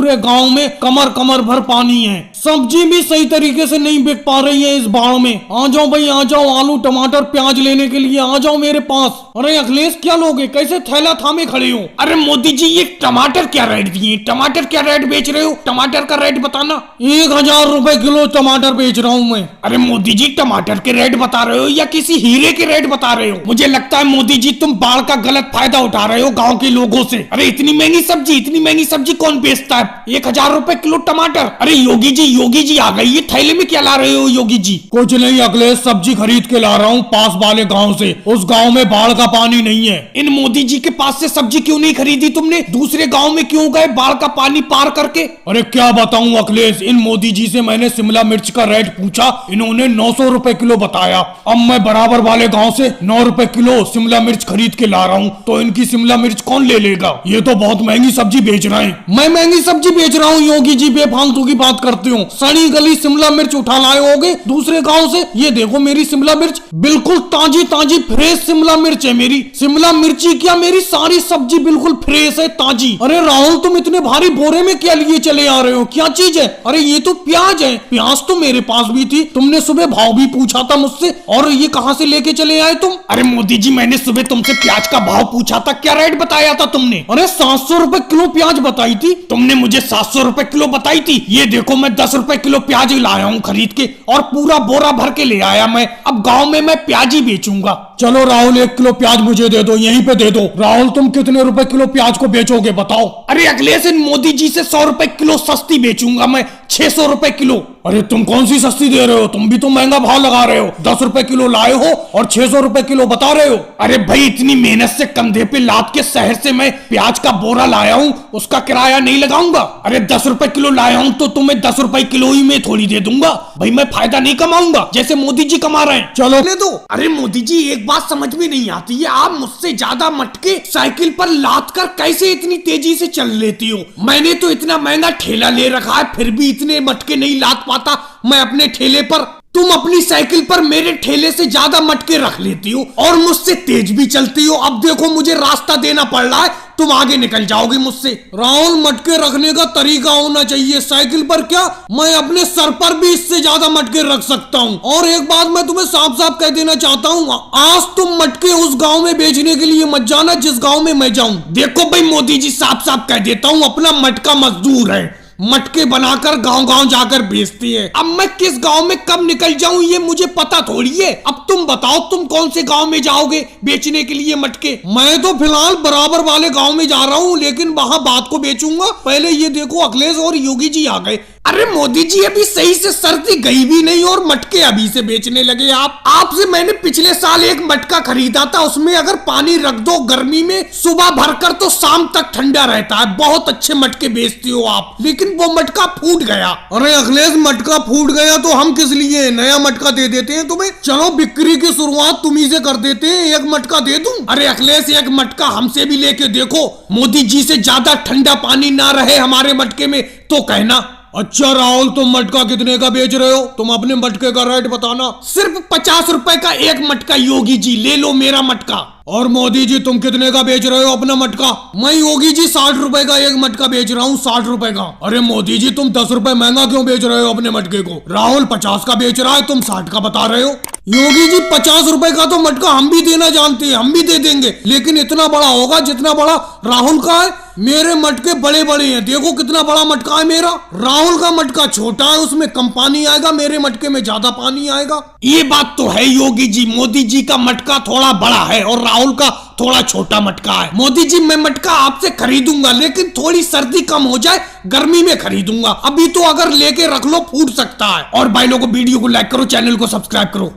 पूरे गांव में कमर कमर भर पानी है। सब्जी भी सही तरीके से नहीं बिक पा रही है इस बाढ़ में। आ जाओ भाई आ जाओ, आलू टमाटर प्याज लेने के लिए आ जाओ मेरे पास। अरे अखिलेश क्या लोगे, कैसे थैला थामे खड़े हो? अरे मोदी जी ये टमाटर क्या रेट दिए, टमाटर क्या रेट बेच रहे हो, टमाटर का रेट बताना। 1000 रुपए किलो टमाटर बेच रहा हूँ मैं। अरे मोदी जी टमाटर के रेट बता रहे हो या किसी हीरे के रेट बता रहे हो? मुझे लगता है मोदी जी तुम बाढ़ का गलत फायदा उठा रहे हो गाँव के लोगों से। अरे इतनी महंगी सब्जी कौन बेचता है? 1000 रुपए किलो टमाटर। अरे योगी जी आ गई, ये थैले में क्या ला रहे हो योगी जी? कुछ नहीं अखिलेश, सब्जी खरीद के ला रहा हूँ पास वाले गांव से। उस गांव में बाढ़ का पानी नहीं है। इन मोदी जी के पास से सब्जी क्यों नहीं खरीदी तुमने? दूसरे गांव में क्यों गए बाढ़ का पानी पार करके? अरे क्या बताऊं अखिलेश, इन मोदी जी से मैंने शिमला मिर्च का रेट पूछा, इन्होंने 900 रुपए किलो बताया। अब मैं बराबर वाले गाँव से 9 रुपए किलो शिमला मिर्च खरीद के ला रहा हूँ, तो इनकी शिमला मिर्च कौन ले लेगा? ये तो बहुत महंगी सब्जी बेच रहे हैं। मैं महंगी सब्जी बेच रहा हूँ योगी जी, बेफालतू की बात करते हो। सड़ी गली शिमला मिर्च उठा लाए होगे दूसरे गांव से। ये देखो मेरी शिमला मिर्च बिल्कुल ताजी ताजी फ्रेश शिमला मिर्च है मेरी। शिमला मिर्ची क्या, मेरी सारी सब्जी बिल्कुल फ्रेश है, ताजी। अरे राहुल तुम इतने भारी बोरे में क्या लिए चले आ रहे हो, क्या चीज है? अरे ये तो प्याज है। प्याज तो मेरे पास भी थी, तुमने सुबह भाव भी पूछा था मुझसे, और ये कहां से लेके चले आए तुम? अरे मोदी जी मैंने सुबह तुमसे प्याज का भाव पूछा था, क्या रेट बताया था तुमने? अरे 700 रुपए किलो प्याज बताई थी तुमने, मुझे 700 रुपए किलो बताई थी। ये देखो मैं 10 रुपए किलो प्याज लाया हूँ खरीद के, और पूरा बोरा भर के ले आया मैं। अब गांव में मैं प्याज ही बेचूंगा। चलो राहुल 1 किलो प्याज मुझे दे दो, यहीं पे दे दो। राहुल तुम कितने रुपए किलो प्याज को बेचोगे बताओ? अरे अखिलेश इन मोदी जी से 100 रुपए किलो सस्ती बेचूंगा मैं, 600 रुपए किलो। अरे तुम कौन सी सस्ती दे रहे हो, तुम भी तो महंगा भाव लगा रहे हो। 10 रुपए किलो लाए हो और 600 रुपए किलो बता रहे हो। अरे भाई इतनी मेहनत से कंधे पे लाद के शहर से मैं प्याज का बोरा लाया हूँ, उसका किराया नहीं लगाऊंगा? अरे 10 रुपए किलो लाया हूँ तो तुम्हें 10 रुपए किलो ही में थोड़ी दे दूंगा भाई, मैं फायदा नहीं कमाऊंगा जैसे मोदी जी कमा रहे हैं। चलो ले दो। अरे मोदी जी एक बात समझ में नहीं आती है, आप मुझसे ज्यादा मटके साइकिल पर लाद कर कैसे इतनी तेजी से चल लेती हो? मैंने तो इतना महंगा ठेला ले रखा है, फिर भी इतने मटके नहीं लाद पाता मैं अपने ठेले पर। तुम अपनी साइकिल पर मेरे ठेले से ज्यादा मटके रख लेती हो और मुझसे तेज भी चलती हो। अब देखो मुझे रास्ता देना पड़ रहा है, तुम आगे निकल जाओगे मुझसे। राहुल मटके रखने का तरीका होना चाहिए, साइकिल पर क्या, मैं अपने सर पर भी इससे ज्यादा मटके रख सकता हूँ। और एक बात मैं तुम्हें साफ साफ कह देना चाहता हूँ, आज तुम मटके उस गांव में बेचने के लिए मत जाना जिस गांव में मैं जाऊँ। देखो भाई मोदी जी साफ साफ कह देता हूँ, अपना मटका मजदूर है, मटके बनाकर गांव गांव जाकर बेचती है। अब मैं किस गांव में कब निकल जाऊं ये मुझे पता थोड़ी है। अब तुम बताओ तुम कौन से गांव में जाओगे बेचने के लिए मटके? मैं तो फिलहाल बराबर वाले गांव में जा रहा हूं, लेकिन वहां बात को बेचूंगा। पहले ये देखो अखिलेश और योगी जी आ गए। अरे मोदी जी अभी सही से सर्दी गई भी नहीं और मटके अभी से बेचने लगे आप। आपसे मैंने पिछले साल एक मटका खरीदा था, उसमें अगर पानी रख दो गर्मी में सुबह भरकर तो शाम तक ठंडा रहता है। बहुत अच्छे मटके बेचती हो आप, लेकिन वो मटका फूट गया। अरे अखिलेश मटका फूट गया तो हम किस लिए नया मटका दे देते हैं तुम्हें। चलो बिक्री की शुरुआत तुम्ही से कर देते हैं, 1 मटका दे दूं? अरे अखिलेश 1 मटका हमसे भी लेके देखो, मोदी जी से ज्यादा ठंडा पानी ना रहे हमारे मटके में तो कहना। अच्छा राहुल तुम मटका कितने का बेच रहे हो, तुम अपने मटके का रेट बताना। सिर्फ 50 रुपए का 1 मटका योगी जी, ले लो मेरा मटका। और मोदी जी तुम कितने का बेच रहे हो अपना मटका? मैं योगी जी 60 रुपए का 1 मटका बेच रहा हूँ, 60 रुपए का। अरे मोदी जी तुम 10 रुपए महंगा क्यों बेच रहे हो अपने मटके को? राहुल 50 का बेच रहा है, तुम 60 का बता रहे हो। योगी जी 50 रुपए का तो मटका हम भी देना जानते हैं, हम भी दे देंगे, लेकिन इतना बड़ा होगा जितना बड़ा राहुल का है। मेरे मटके बड़े बड़े हैं, देखो कितना बड़ा मटका है मेरा। राहुल का मटका छोटा है, उसमें कम पानी आएगा, मेरे मटके में ज्यादा पानी आएगा। ये बात तो है योगी जी, मोदी जी का मटका थोड़ा बड़ा है और राहुल का थोड़ा छोटा मटका है। मोदी जी मैं मटका आपसे खरीदूंगा, लेकिन थोड़ी सर्दी कम हो जाए, गर्मी में खरीदूंगा। अभी तो अगर लेके रख लो फूट सकता है। और भाई लोगों वीडियो को लाइक करो, चैनल को सब्सक्राइब करो।